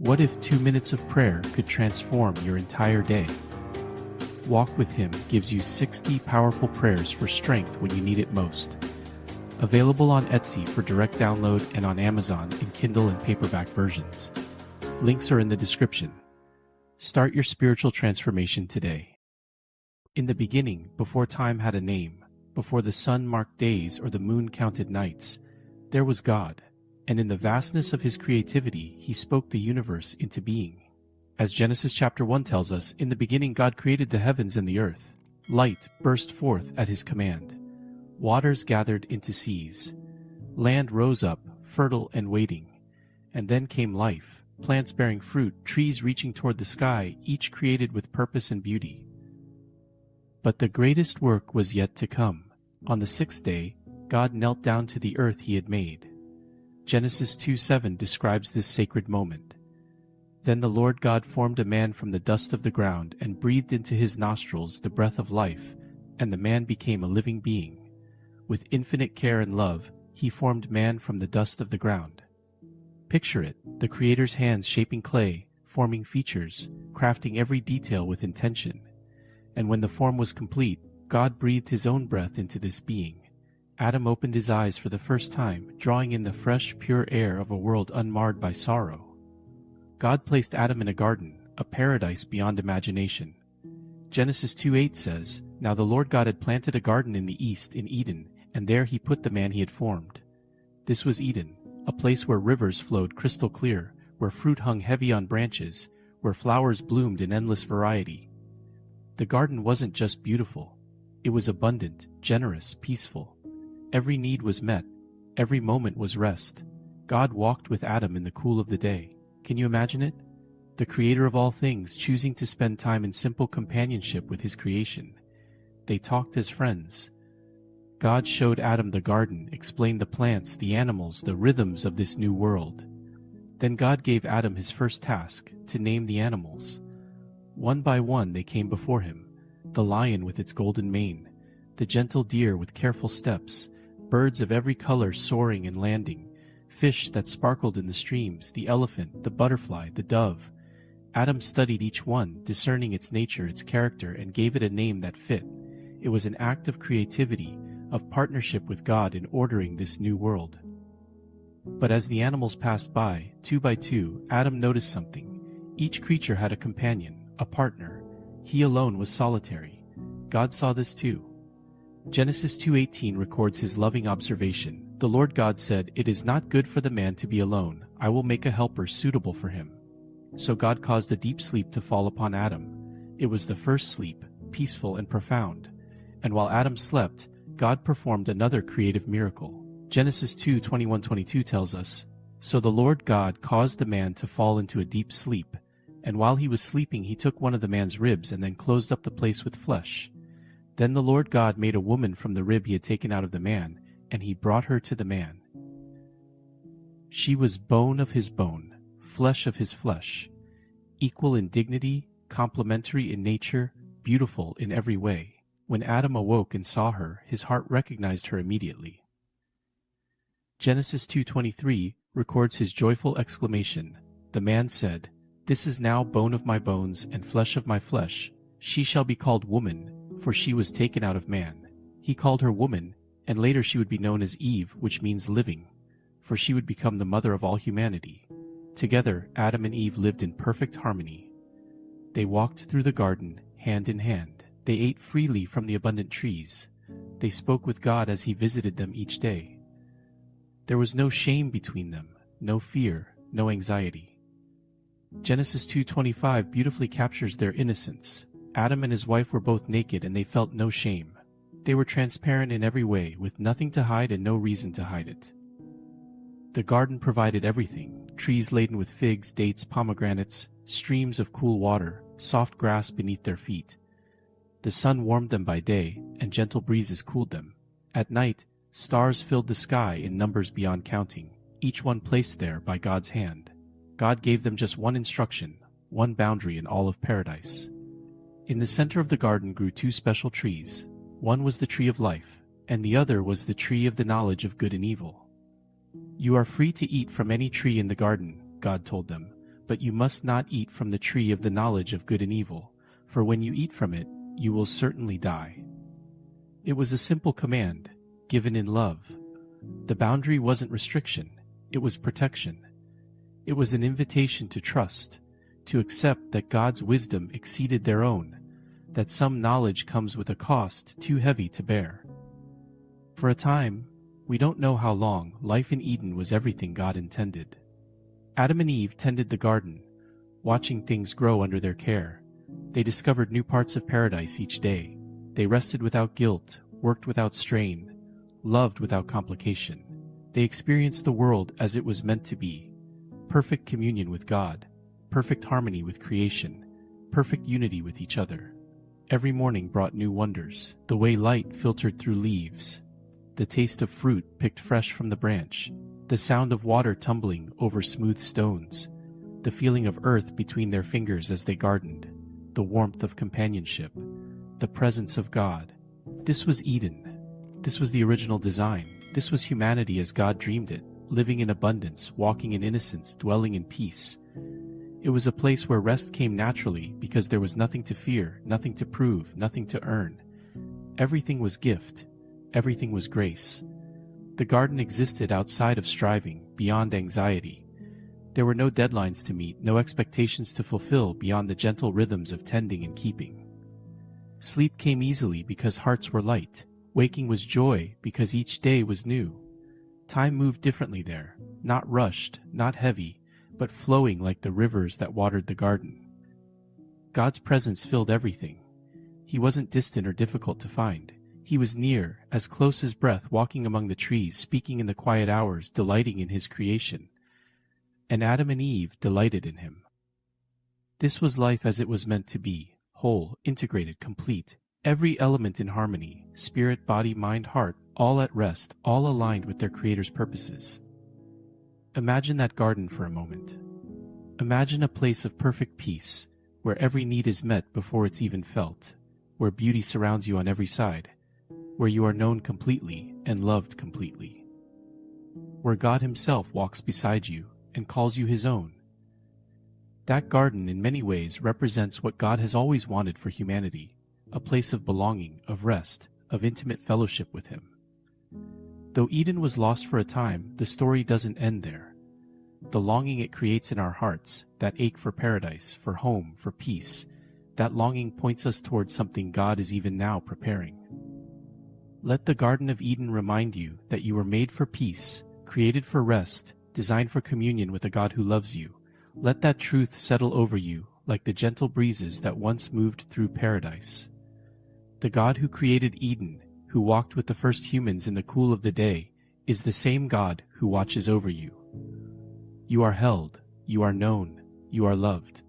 What if 2 minutes of prayer could transform your entire day? Walk with Him gives you 60 powerful prayers for strength when you need it most. Available on Etsy for direct download and on Amazon in Kindle and paperback versions. Links are in the description. Start your spiritual transformation today. In the beginning, before time had a name, before the sun marked days or the moon counted nights, there was God, and in the vastness of His creativity, He spoke the universe into being. As Genesis chapter 1 tells us, in the beginning God created the heavens and the earth. Light burst forth at His command. Waters gathered into seas. Land rose up, fertile and waiting. And then came life, plants bearing fruit, trees reaching toward the sky, each created with purpose and beauty. But the greatest work was yet to come. On the sixth day, God knelt down to the earth He had made. Genesis 2:7 describes this sacred moment. Then the Lord God formed a man from the dust of the ground and breathed into his nostrils the breath of life, and the man became a living being. With infinite care and love, He formed man from the dust of the ground. Picture it, the Creator's hands shaping clay, forming features, crafting every detail with intention. And when the form was complete, God breathed His own breath into this being. Adam opened his eyes for the first time, drawing in the fresh, pure air of a world unmarred by sorrow. God placed Adam in a garden, a paradise beyond imagination. Genesis 2:8 says, "Now the Lord God had planted a garden in the east, in Eden, and there He put the man He had formed." This was Eden, a place where rivers flowed crystal clear, where fruit hung heavy on branches, where flowers bloomed in endless variety. The garden wasn't just beautiful. It was abundant, generous, peaceful. Every need was met. Every moment was rest. God walked with Adam in the cool of the day. Can you imagine it? The Creator of all things choosing to spend time in simple companionship with His creation. They talked as friends. God showed Adam the garden, explained the plants, the animals, the rhythms of this new world. Then God gave Adam his first task, to name the animals. One by one they came before him, the lion with its golden mane, the gentle deer with careful steps, birds of every color soaring and landing, fish that sparkled in the streams, the elephant, the butterfly, the dove. Adam studied each one, discerning its nature, its character, and gave it a name that fit. It was an act of creativity, of partnership with God in ordering this new world. But as the animals passed by, two by two, Adam noticed something. Each creature had a companion, a partner. He alone was solitary. God saw this too. Genesis 2:18 records His loving observation. The Lord God said, "It is not good for the man to be alone. I will make a helper suitable for him." So God caused a deep sleep to fall upon Adam. It was the first sleep, peaceful and profound. And while Adam slept, God performed another creative miracle. Genesis 2:21-22 tells us, "So the Lord God caused the man to fall into a deep sleep, and while he was sleeping He took one of the man's ribs and then closed up the place with flesh. Then the Lord God made a woman from the rib He had taken out of the man, and He brought her to the man. She was bone of his bone, flesh of his flesh, equal in dignity, complementary in nature, beautiful in every way. When Adam awoke and saw her, his heart recognized her immediately." Genesis 2:23 records his joyful exclamation. The man said, "This is now bone of my bones and flesh of my flesh. She shall be called woman, for she was taken out of man." He called her woman, and later she would be known as Eve, which means living, for she would become the mother of all humanity. Together, Adam and Eve lived in perfect harmony. They walked through the garden, hand in hand. They ate freely from the abundant trees. They spoke with God as He visited them each day. There was no shame between them, no fear, no anxiety. Genesis 2:25 beautifully captures their innocence. Adam and his wife were both naked and they felt no shame. They were transparent in every way, with nothing to hide and no reason to hide it. The garden provided everything: trees laden with figs, dates, pomegranates, streams of cool water, soft grass beneath their feet. The sun warmed them by day, and gentle breezes cooled them. At night, stars filled the sky in numbers beyond counting, each one placed there by God's hand. God gave them just one instruction, one boundary in all of paradise. In the center of the garden grew two special trees. One was the tree of life, and the other was the tree of the knowledge of good and evil. "You are free to eat from any tree in the garden," God told them, but you must not eat from the tree of the knowledge of good and evil, for when you eat from it, you will certainly die." It was a simple command, given in love. The boundary wasn't restriction, it was protection. It was an invitation to trust, to accept that God's wisdom exceeded their own, that some knowledge comes with a cost too heavy to bear. For a time, we don't know how long, life in Eden was everything God intended. Adam and Eve tended the garden, watching things grow under their care. They discovered new parts of paradise each day. They rested without guilt, worked without strain, loved without complication. They experienced the world as it was meant to be: perfect communion with God, perfect harmony with creation, perfect unity with each other. Every morning brought new wonders: the way light filtered through leaves, the taste of fruit picked fresh from the branch, the sound of water tumbling over smooth stones, the feeling of earth between their fingers as they gardened, the warmth of companionship, the presence of God. This was Eden. This was the original design. This was humanity as God dreamed it, living in abundance, walking in innocence, dwelling in peace. It was a place where rest came naturally because there was nothing to fear, nothing to prove, nothing to earn. Everything was gift. Everything was grace. The garden existed outside of striving, beyond anxiety. There were no deadlines to meet, no expectations to fulfill beyond the gentle rhythms of tending and keeping. Sleep came easily because hearts were light. Waking was joy because each day was new. Time moved differently there, not rushed, not heavy, but flowing like the rivers that watered the garden. God's presence filled everything. He wasn't distant or difficult to find. He was near, as close as breath, walking among the trees, speaking in the quiet hours, delighting in his creation. And Adam and Eve delighted in him. This was life as it was meant to be, whole, integrated, complete, every element in harmony, spirit, body, mind, heart, all at rest, all aligned with their Creator's purposes. Imagine that garden for a moment. Imagine a place of perfect peace, where every need is met before it's even felt, where beauty surrounds you on every side, where you are known completely and loved completely, where God Himself walks beside you and calls you His own. That garden in many ways represents what God has always wanted for humanity, a place of belonging, of rest, of intimate fellowship with Him. Though Eden was lost for a time, the story doesn't end there. The longing it creates in our hearts, that ache for paradise, for home, for peace, that longing points us towards something God is even now preparing. Let the Garden of Eden remind you that you were made for peace, created for rest, designed for communion with a God who loves you. Let that truth settle over you like the gentle breezes that once moved through paradise. The God who created Eden, who walked with the first humans in the cool of the day, is the same God who watches over you. You are held, you are known, you are loved.